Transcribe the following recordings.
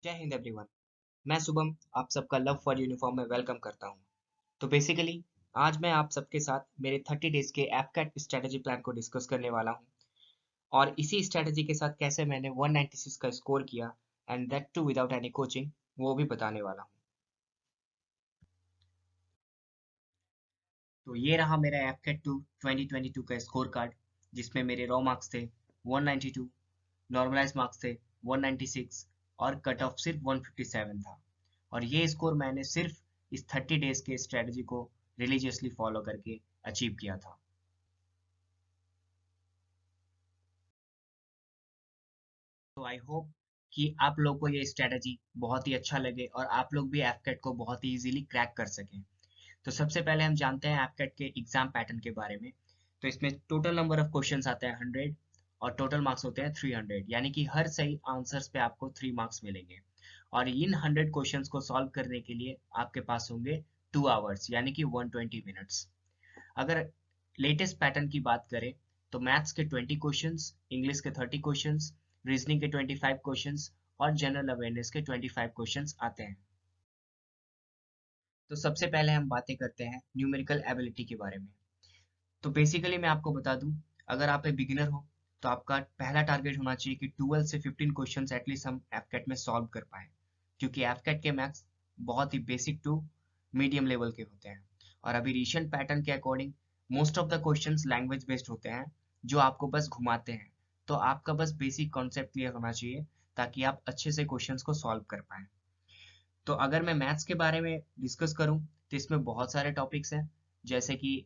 जय हिंद एवरीवन। मैं शुभम आप सबका लव फॉर यूनिफॉर्म में वेलकम करता हूं। तो बेसिकली आज मैं आप सबके साथ मेरे 30 डेज के एफकैट स्ट्रेटजी प्लान को डिस्कस करने वाला हूं और इसी स्ट्रेटजी के साथ कैसे मैंने 196 का स्कोर किया and that too without any coaching वो भी बताने वाला हूं। तो ये रहा मेरा एफकैट 2 2022 का स्कोर कार्ड जिसमें मेरे रॉ मार्क्स थे 192, नॉर्मलाइज मार्क्स थे 196 और कट ऑफ सिर्फ 157 था। और ये स्कोर मैंने सिर्फ इस 30 डेज के स्ट्रेटजी को रिलीजियसली फॉलो करके अचीव किया था। तो आई होप कि आप लोग को ये स्ट्रेटजी बहुत ही अच्छा लगे और आप लोग भी एफकेट को बहुत ही इजीली क्रैक कर सकें। तो सबसे पहले हम जानते हैं एफकेट के एग्जाम पैटर्न के बारे में। तो इसमें टोटल नंबर ऑफ क्वेश्चंस आते हैं 100 और टोटल मार्क्स होते हैं 300, यानी कि हर सही आंसर्स पे आपको 3 मार्क्स मिलेंगे। और इन 100 क्वेश्चंस को सॉल्व करने के लिए आपके पास होंगे 2 आवर्स यानी कि 120 मिनट्स। अगर लेटेस्ट पैटर्न की बात करें तो मैथ्स के 20 क्वेश्चंस, इंग्लिश के 30 क्वेश्चंस, रीजनिंग के 25 क्वेश्चंस और जनरल अवेयरनेस के 25 क्वेश्चंस आते हैं। तो सबसे पहले हम बातें करते हैं न्यूमेरिकल एबिलिटी के बारे में। तो बेसिकली मैं आपको बता दूं, अगर आप एक बिगिनर हो तो आपका पहला टारगेट होना चाहिए कि 12 से 15 क्वेश्चंस एटलीस्ट हम एफकेट में सॉल्व कर पाए, क्योंकि एफकेट के मैथ्स बहुत ही बेसिक टू मीडियम लेवल के होते हैं। और अभी रिसेंट पैटर्न के according most of the questions language based होते हैं जो आपको बस घुमाते हैं। तो आपका बस बेसिक कॉन्सेप्ट क्लियर होना चाहिए ताकि आप अच्छे से क्वेश्चंस को सॉल्व कर पाएं। तो अगर मैं मैथ्स के बारे में डिस्कस करूं तो इसमें बहुत सारे टॉपिक्स हैं, जैसे कि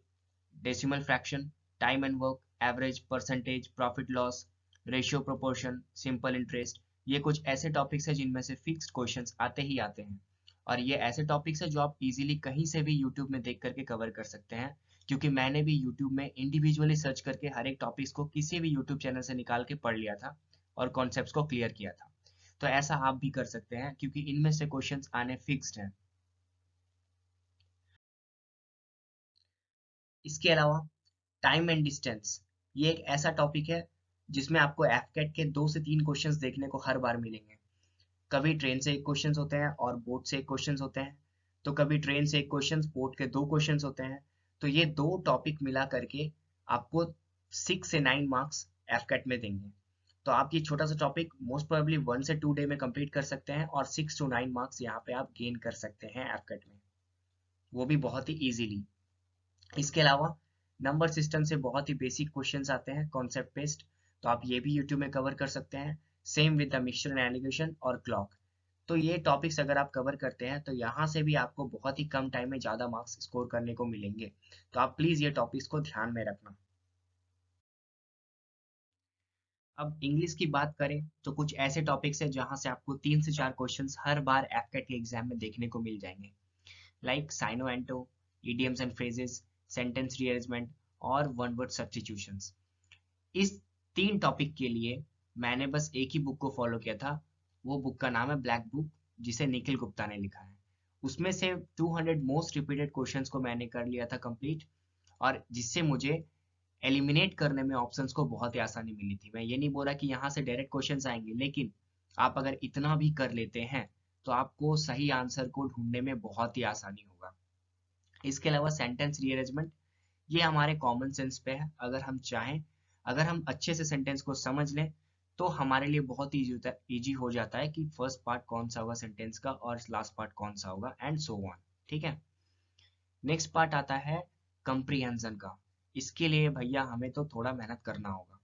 decimal fraction, time and work, average, percentage, profit loss, ratio proportion, simple interest. ये कुछ ऐसे टॉपिक्स हैं जिनमें से फिक्स्ड क्वेश्चंस आते ही आते हैं। और ये ऐसे टॉपिक्स हैं जो आप इजीली कहीं से भी यूट्यूब में देख करके कवर कर सकते हैं, क्योंकि मैंने भी यूट्यूब में इंडिविजुअली सर्च करके हर एक टॉपिक्स को किसी भी यूट्यूब चैनल से निकाल के पढ़ लिया था और कॉन्सेप्ट्स को क्लियर किया था। तो ऐसा आप भी कर सकते हैं क्योंकि इनमें से क्वेश्चंस आने फिक्स्ड हैं। इसके अलावा टाइम एंड डिस्टेंस, ये एक ऐसा टॉपिक है जिसमें आपको एफकेट के 2 से 3 क्वेश्चंस देखने को हर बार मिलेंगे। कभी ट्रेन से एक क्वेश्चंस होते हैं और बोट से एक क्वेश्चंस होते हैं, तो कभी ट्रेन से एक क्वेश्चंस, बोट के 2 क्वेश्चंस होते हैं। तो ये दो टॉपिक मिला करके आपको 6 से 9 मार्क्स एफकेट में देंगे। तो आप ये छोटा सा टॉपिक मोस्ट प्रोबेबली 1 से 2 डे में कंप्लीट कर सकते हैं और 6 to 9 मार्क्स यहाँ पे आप गेन कर सकते हैं एफकेट में, वो भी बहुत ही इजीली। इसके अलावा नंबर सिस्टम से बहुत ही बेसिक क्वेश्चंस आते हैं कॉन्सेप्ट बेस्ड, तो आप ये भी यूट्यूब में कवर कर सकते हैं। Same with the mixture and allegation और क्लॉक। तो ये टॉपिक्स अगर आप कवर करते हैं तो यहाँ से भी आपको बहुत ही कम टाइम में ज़्यादा मार्क्स स्कोर करने को मिलेंगे। तो आप प्लीज़ ये टॉपिक्स को ध्यान में रखना। अब इंग्लिश की बात करें तो कुछ ऐसे टॉपिक्स हैं जहाँ से आपको 3 से 4 क्वेश्चंस हर बार एफकेट के एग्जाम में देखने को मिल जाएंगे, like synonyms antonyms, idioms and phrases, sentence rearrangement और वन वर्ड सब्स्टिट्यूशंस। इस 3 टॉपिक के लिए मैंने बस एक ही बुक को फॉलो किया था। वो बुक का नाम है ब्लैक बुक, जिसे निखिल गुप्ता ने लिखा है। उसमें से 200 मोस्ट रिपीटेड क्वेश्चंस को मैंने कर लिया था कंप्लीट, और जिससे मुझे एलिमिनेट करने में ऑप्शंस को बहुत ही आसानी मिली थी। मैं ये नहीं बोला कि यहाँ से डायरेक्ट क्वेश्चंस आएंगे, लेकिन आप अगर इतना भी कर लेते हैं तो आपको सही आंसर को ढूंढने में बहुत ही आसानी होगा। इसके अलावा सेंटेंस रीअरेंजमेंट, ये हमारे कॉमन सेंस पे है। अगर हम चाहें, अगर हम अच्छे से सेंटेंस को समझ लें तो हमारे लिए बहुत ईजी हो जाता है कि फर्स्ट पार्ट कौन सा होगा सेंटेंस का और लास्ट पार्ट कौन सा होगा एंड सो ऑन। ठीक है। नेक्स्ट पार्ट आता है कंप्रीहेंशन का। इसके लिए भैया हमें तो थोड़ा मेहनत करना होगा।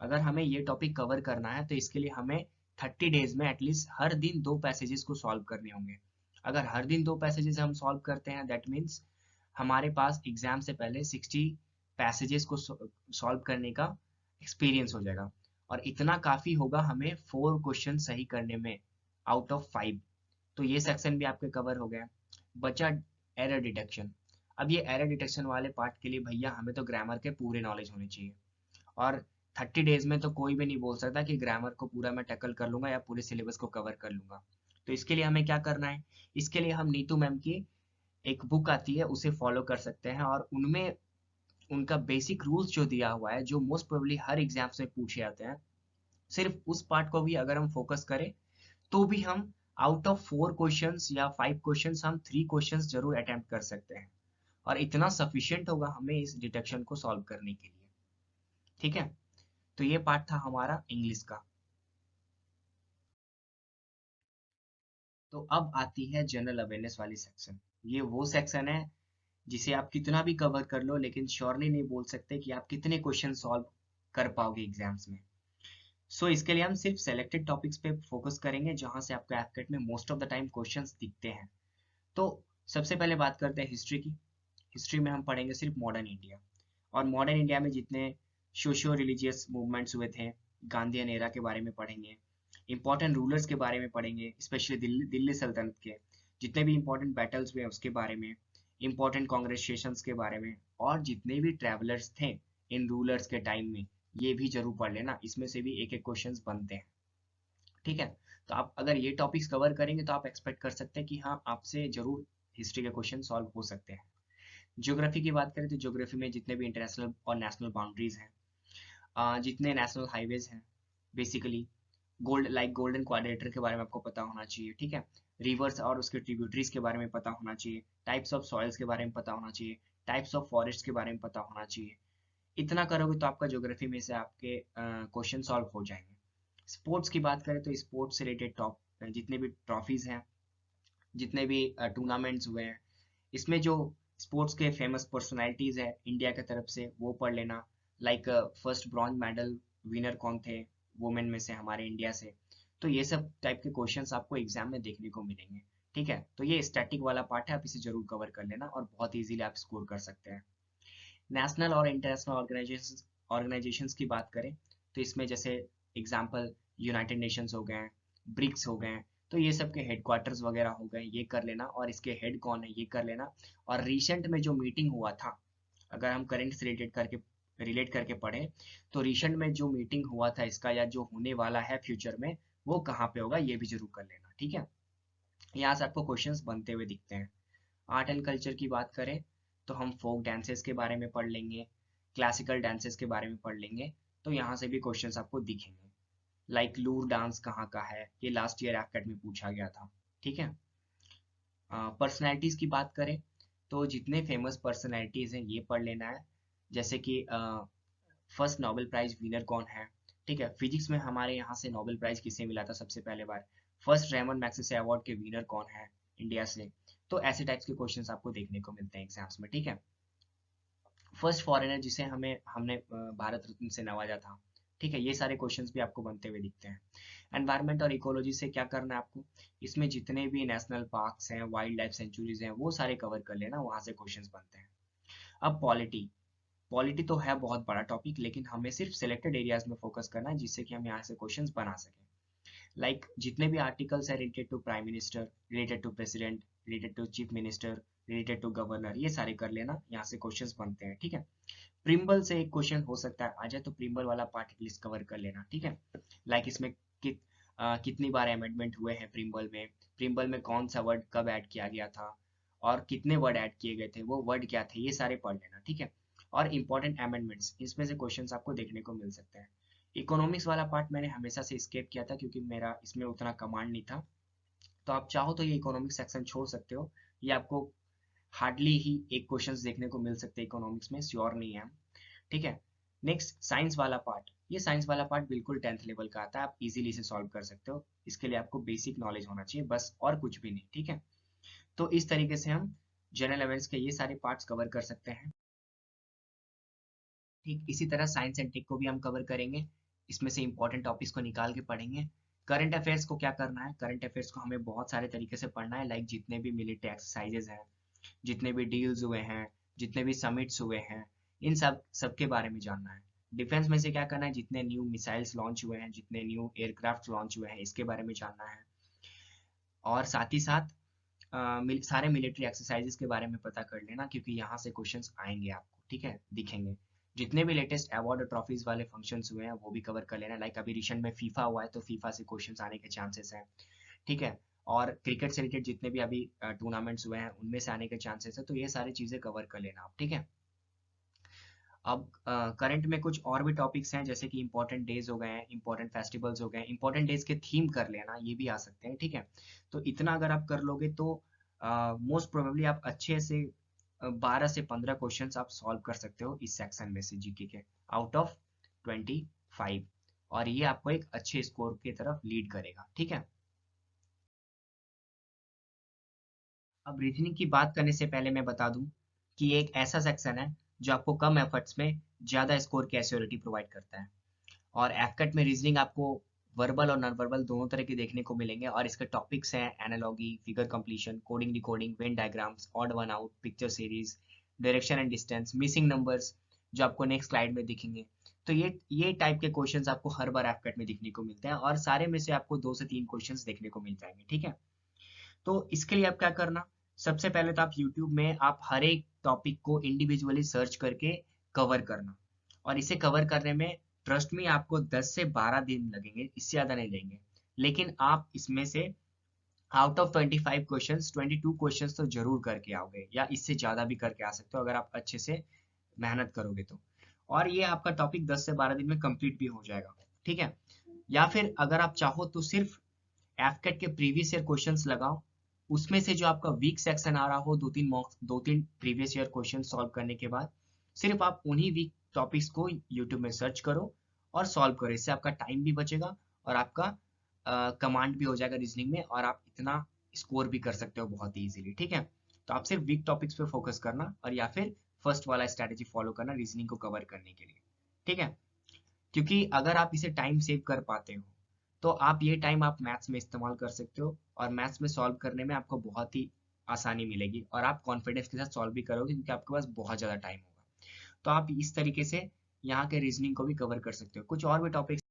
अगर हमें ये टॉपिक कवर करना है तो इसके लिए हमें 30 डेज में एटलीस्ट हर दिन 2 पैसेजेस को सॉल्व करने होंगे। अगर हर दिन 2 पैसेजेस हम सॉल्व करते हैं दैट मीन्स हमारे पास एग्जाम से पहले 60 पैसेजेस को सॉल्व करने का एक्सपीरियंस हो जाएगा। और इतना काफी होगा हमें 4 क्वेश्चन सही करने में आउट ऑफ 5। तो ये सेक्शन भी आपके कवर हो गया। बचा एरर डिटेक्शन। अब ये एरर डिटेक्शन वाले पार्ट के लिए भैया हमें तो ग्रामर के पूरे नॉलेज होने चाहिए, और 30 डेज में तो कोई भी नहीं बोल सकता कि ग्रामर को पूरा मैं टैकल कर लूंगा या पूरे सिलेबस को कवर कर लूंगा। तो इसके लिए हमें क्या करना है, इसके लिए हम नीतू मैम की एक बुक आती है उसे फॉलो कर सकते हैं, और उनमें उनका बेसिक रूल्स जो दिया हुआ है जो मोस्ट प्रोबेबली हर एग्जाम से पूछे जाते हैं, सिर्फ उस पार्ट को भी अगर हम फोकस करें तो भी हम आउट ऑफ 4 क्वेश्चंस या 5 क्वेश्चंस हम 3 क्वेश्चंस जरूर अटेम्प्ट कर सकते हैं, और इतना सफिशिएंट होगा हमें इस डिटेक्शन को सॉल्व करने के लिए। ठीक है, तो ये पार्ट था हमारा इंग्लिश का। तो अब आती है जनरल अवेयरनेस वाली सेक्शन। ये वो सेक्शन है जिसे आप कितना भी कवर कर लो, लेकिन श्योरली नहीं बोल सकते कि आप कितने क्वेश्चन सॉल्व कर पाओगे एग्जाम्स में। सो इसके लिए हम सिर्फ सेलेक्टेड टॉपिक्स पे फोकस करेंगे जहां से आपको एफकेट में most of the time questions दिखते हैं। तो सबसे पहले बात करते हैं हिस्ट्री की। हिस्ट्री में हम पढ़ेंगे सिर्फ मॉडर्न इंडिया, और मॉडर्न इंडिया में जितने सोशियो रिलीजियस मूवमेंट्स हुए थे, गांधीयन एरा के बारे में पढ़ेंगे। इंपॉर्टेंट रूलर्स के बारे में पढ़ेंगे, स्पेशली दिल्ली दिल्ली सल्तनत के जितने भी इंपॉर्टेंट बैटल्स हुए उसके बारे में, इंपॉर्टेंट कांग्रेसेशंस के बारे में, और जितने भी ट्रैवलर्स थे इन रूलर्स के टाइम में, ये भी जरूर पढ़ लेना। इसमें से भी एक एक क्वेश्चन बनते हैं। ठीक है, तो आप अगर ये टॉपिक्स कवर करेंगे तो आप एक्सपेक्ट कर सकते हैं कि हाँ, आपसे जरूर हिस्ट्री के क्वेश्चन सॉल्व हो सकते हैं। ज्योग्राफी की बात करें तो ज्योग्राफी में जितने भी इंटरनेशनल और नेशनल बाउंड्रीज हैं, जितने नेशनल हाईवेज हैं, बेसिकली गोल्डन क्वाड्रेटर के बारे में आपको पता होना चाहिए। ठीक है, रिवर्स और उसके ट्रिब्यूटरीज के बारे में पता होना चाहिए, टाइप्स ऑफ सॉइल्स के बारे में पता होना चाहिए, टाइप्स ऑफ फॉरेस्ट के बारे में पता होना चाहिए। इतना करोगे तो आपका ज्योग्राफी में से आपके क्वेश्चन सॉल्व हो जाएंगे। स्पोर्ट्स की बात करें तो स्पोर्ट्स से रिलेटेड टॉप जितने भी ट्रॉफीज हैं, जितने भी टूर्नामेंट्स हुए हैं, इसमें जो स्पोर्ट्स के फेमस पर्सनालिटीज है इंडिया की तरफ से, वो पढ़ लेना। Like first bronze medal winner कौन थे वुमेन में से हमारे इंडिया से। तो ये सब टाइप के क्वेश्चंस आपको एग्जाम में देखने को मिलेंगे। ठीक है, तो ये स्टैटिक वाला पार्ट है, आप इसे जरूर कवर कर लेना और बहुत इजीली आप स्कोर कर सकते हैं। नेशनल और इंटरनेशनल ऑर्गेनाइजेशंस की बात करें तो इसमें जैसे एग्जांपल यूनाइटेड नेशंस हो गए हैं, ब्रिक्स हो गए हैं, तो ये सब के हेडक्वार्टर्स वगैरह हो गए, ये कर लेना, और इसके हेड कौन है ये कर लेना। और रिसेंट में जो मीटिंग हुआ था, अगर हम करंट से रिलेट करके पढ़े, तो रिसेंट में जो मीटिंग हुआ था इसका, या जो होने वाला है फ्यूचर में, वो कहाँ पे होगा ये भी जरूर कर लेना। ठीक है, यहाँ से आपको क्वेश्चंस बनते हुए दिखते हैं। आर्ट एंड कल्चर की बात करें तो हम फोक डांसेस के बारे में पढ़ लेंगे, क्लासिकल डांसेस के बारे में पढ़ लेंगे। तो यहाँ से भी क्वेश्चंस आपको दिखेंगे। लाइक लूर डांस कहाँ का है, ये लास्ट ईयर एफकेट में पूछा गया था। ठीक है, पर्सनैलिटीज की बात करें तो जितने फेमस पर्सनैलिटीज हैं ये पढ़ लेना है। जैसे कि फर्स्ट नोबेल प्राइज विनर कौन है। ठीक है, फिजिक्स में हमारे यहाँ से नोबेल प्राइज किसे मिला था सबसे पहले बार, फर्स्ट रेमन मैग्सेसे अवार्ड के विनर कौन है इंडिया से। तो ऐसे टाइप्स के क्वेश्चंस आपको देखने को मिलते हैं एग्जाम्स में। ठीक है, फर्स्ट फॉरेनर जिसे हमें हमने भारत रत्न से नवाजा था। ठीक है, ये सारे क्वेश्चंस भी आपको बनते हुए दिखते हैं। एनवायरमेंट और इकोलॉजी से क्या करना है आपको, इसमें जितने भी नेशनल पार्क्स हैं, वाइल्ड लाइफ सेंचुरीज हैं, वो सारे कवर कर लेना, वहां से क्वेश्चंस बनते हैं। अब पॉलिटी, पॉलिटी तो है बहुत बड़ा टॉपिक, लेकिन हमें सिर्फ सिलेक्टेड एरियाज में फोकस करना है जिससे कि हम यहाँ से क्वेश्चंस बना सकें। लाइक जितने भी आर्टिकल्स है related to prime minister, related to president, related to chief minister, related to governor, ये सारे कर लेना, यहाँ से क्वेश्चंस बनते हैं। ठीक है, प्रिम्बल से एक क्वेश्चन हो सकता है आ जाए, तो प्रिम्बल वाला पार्ट एटलीस्ट कवर कर लेना। ठीक है, लाइक इसमें कितनी बार अमेंडमेंट हुए हैं प्रिम्बल में, प्रिम्बल में कौन सा वर्ड कब ऐड किया गया था, और कितने वर्ड ऐड किए गए थे, वो वर्ड क्या थे, ये सारे पढ़ लेना। ठीक है, और इंपॉर्टेंट अमेंडमेंट्स, इसमें से क्वेश्चंस आपको देखने को मिल सकते हैं। इकोनॉमिक्स वाला पार्ट मैंने हमेशा से स्केप किया था क्योंकि मेरा इसमें उतना कमांड नहीं था। तो आप चाहो तो ये इकोनॉमिक्स सेक्शन छोड़ सकते हो, ये आपको हार्डली ही एक क्वेश्चंस देखने को मिल सकते हैं इकोनॉमिक्स में, श्योर नहीं है हम। ठीक है, नेक्स्ट साइंस वाला पार्ट, ये साइंस वाला पार्ट बिल्कुल 10th लेवल का आता है, आप इजीली इसे सॉल्व कर सकते हो। इसके लिए आपको बेसिक नॉलेज होना चाहिए बस, और कुछ भी नहीं। ठीक है, तो इस तरीके से हम जनरल अवेयरनेस के ये सारे पार्ट्स कवर कर सकते हैं। ठीक इसी तरह साइंस एंड टेक को भी हम कवर करेंगे, इसमें से इंपॉर्टेंट टॉपिक्स को निकाल के पढ़ेंगे। करंट अफेयर्स को क्या करना है, करंट अफेयर्स को हमें बहुत सारे तरीके से पढ़ना है। लाइक जितने भी मिलिट्री एक्सरसाइजेज हैं, जितने भी डील्स हुए हैं, जितने भी समिट्स हुए हैं, इन सबके बारे में जानना है। डिफेंस में से क्या करना है, जितने न्यू मिसाइल्स लॉन्च हुए हैं, जितने न्यू एयरक्राफ्ट लॉन्च हुए हैं, इसके बारे में जानना है। और साथ ही साथ सारे मिलिट्री एक्सरसाइजेस के बारे में पता कर लेना, क्योंकि यहाँ से क्वेश्चंस आएंगे आपको। ठीक है, दिखेंगे। जितने भी लेटेस्ट अवार्ड और ट्रॉफीज वाले फंक्शंस हुए हैं वो भी कवर कर लेना। लाइक अभी रिसेंट में फीफा हुआ है, तो फीफा से क्वेश्चंस आने के चांसेस हैं। ठीक है, और क्रिकेट से रिलेटेड जितने भी अभी टूर्नामेंट्स हुए हैं उनमें से आने के चांसेस है, तो ये सारी चीजें कवर कर लेना आप। ठीक है, अब करंट में कुछ और भी टॉपिक्स हैं, जैसे कि इंपॉर्टेंट डेज हो गए हैं, इंपॉर्टेंट फेस्टिवल्स हो गए हैं, इंपॉर्टेंट डेज के थीम कर लेना, ये भी आ सकते हैं, ठीक है। तो इतना अगर आप कर लोगे तो मोस्ट प्रोबेबली आप अच्छे से 12 से 15 क्वेश्चंस आप सॉल्व कर सकते हो इस सेक्शन में से, जीके के, आउट ऑफ 25। और ये आपको एक अच्छे स्कोर की तरफ लीड करेगा, ठीक है। अब रीजनिंग की बात करने से पहले मैं बता दूं कि ये एक ऐसा सेक्शन है जो आपको कम एफर्ट्स में ज्यादा स्कोर की एश्योरिटी प्रोवाइड करता है। और एफकट में रीजनिंग आपको वर्बल और नॉन वर्बल दोनों तरह के देखने को मिलेंगे, और इसके टॉपिक्स हैं analogy, figure completion, coding decoding, Venn diagrams, odd one out, picture series, direction and distance, missing numbers, जो आपको नेक्स्ट स्लाइड में दिखेंगे। तो ये टाइप के क्वेश्चंस आपको हर बार एफकट में दिखने को मिलते हैं, और सारे में से आपको 2 से 3 क्वेश्चंस देखने को मिल जाएंगे, ठीक है। तो इसके लिए आप क्या करना, सबसे पहले तो आप यूट्यूब में आप हर एक टॉपिक को इंडिविजुअली सर्च करके कवर करना। और इसे कवर करने में ट्रस्ट में आपको 10 से 12 दिन लगेंगे, इससे ज़्यादा नहीं लेंगे। लेकिन आप इसमें से आउट ऑफ 25 क्वेश्चंस 22 क्वेश्चंस तो जरूर करके आओगे, या इससे ज़्यादा भी करके आ सकते हो अगर आप अच्छे से मेहनत करोगे तो। और ये आपका टॉपिक 10 से 12 दिन में कंप्लीट भी हो जाएगा, ठीक है। या फिर अगर आप चाहो तो सिर्फ एफकेट के प्रीवियस ईयर क्वेश्चंस लगाओ, उसमें से जो आपका वीक सेक्शन आ रहा हो, 2-3 प्रीवियस ईयर क्वेश्चन सॉल्व करने के बाद सिर्फ आप उन्हीं वीक टॉपिक्स को यूट्यूब में सर्च करो और सॉल्व करो। इससे आपका टाइम भी बचेगा, और आपका कमांड भी हो जाएगा रीजनिंग में, और आप इतना स्कोर भी कर सकते हो बहुत इजीली, ठीक है। तो आप सिर्फ वीक टॉपिक्स पे फोकस करना, और या फिर फर्स्ट वाला स्ट्रेटेजी फॉलो करना रीजनिंग को कवर करने के लिए, ठीक है। क्योंकि अगर आप इसे टाइम सेव कर पाते हो तो आप ये टाइम आप मैथ्स में इस्तेमाल कर सकते हो, और मैथ्स में सॉल्व करने में आपको बहुत ही आसानी मिलेगी, और आप कॉन्फिडेंस के साथ सॉल्व भी करोगे क्योंकि आपके पास बहुत ज़्यादा टाइम होगा। तो आप इस तरीके से यहाँ के रीजनिंग को भी कवर कर सकते हो। कुछ और भी टॉपिक्स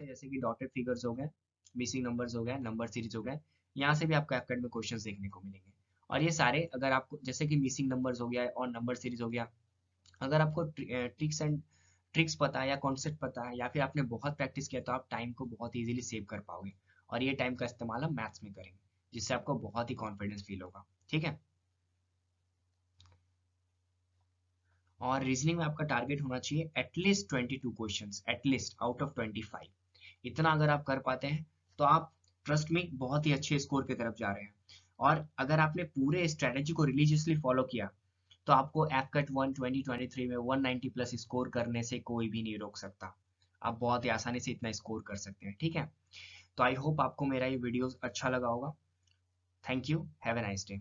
है, जैसे कि डॉटेड फिगर्स हो गए, मिसिंग नंबर्स हो गए, नंबर सीरीज हो गए, यहाँ से भी आपको एफकेट में क्वेश्चंस देखने को मिलेंगे। और ये सारे अगर आपको, जैसे कि मिसिंग नंबर्स हो गया और नंबर सीरीज हो गया, अगर आपको ट्रिक्स पता है या कॉन्सेप्ट पता है, या फिर आपने बहुत प्रैक्टिस किया, तो आप टाइम को बहुत इजीली सेव कर पाओगे। और ये टाइम का इस्तेमाल हम मैथ्स में करेंगे, जिससे आपको बहुत ही कॉन्फिडेंस फील होगा, ठीक है। और रीजनिंग में आपका टारगेट होना चाहिए at least 22 questions, at least out of 25। इतना अगर आप कर पाते हैं तो आप, ट्रस्ट में, बहुत ही अच्छे स्कोर की तरफ जा रहे हैं। और अगर आपने पूरे स्ट्रेटेजी को रिलीजियसली फॉलो किया तो आपको एफकट 2023 में 190 प्लस स्कोर करने से कोई भी नहीं रोक सकता। आप बहुत ही आसानी से इतना स्कोर कर सकते हैं, ठीक है। तो आई होप आपको मेरा ये वीडियो अच्छा लगा होगा। Thank you, have a nice day.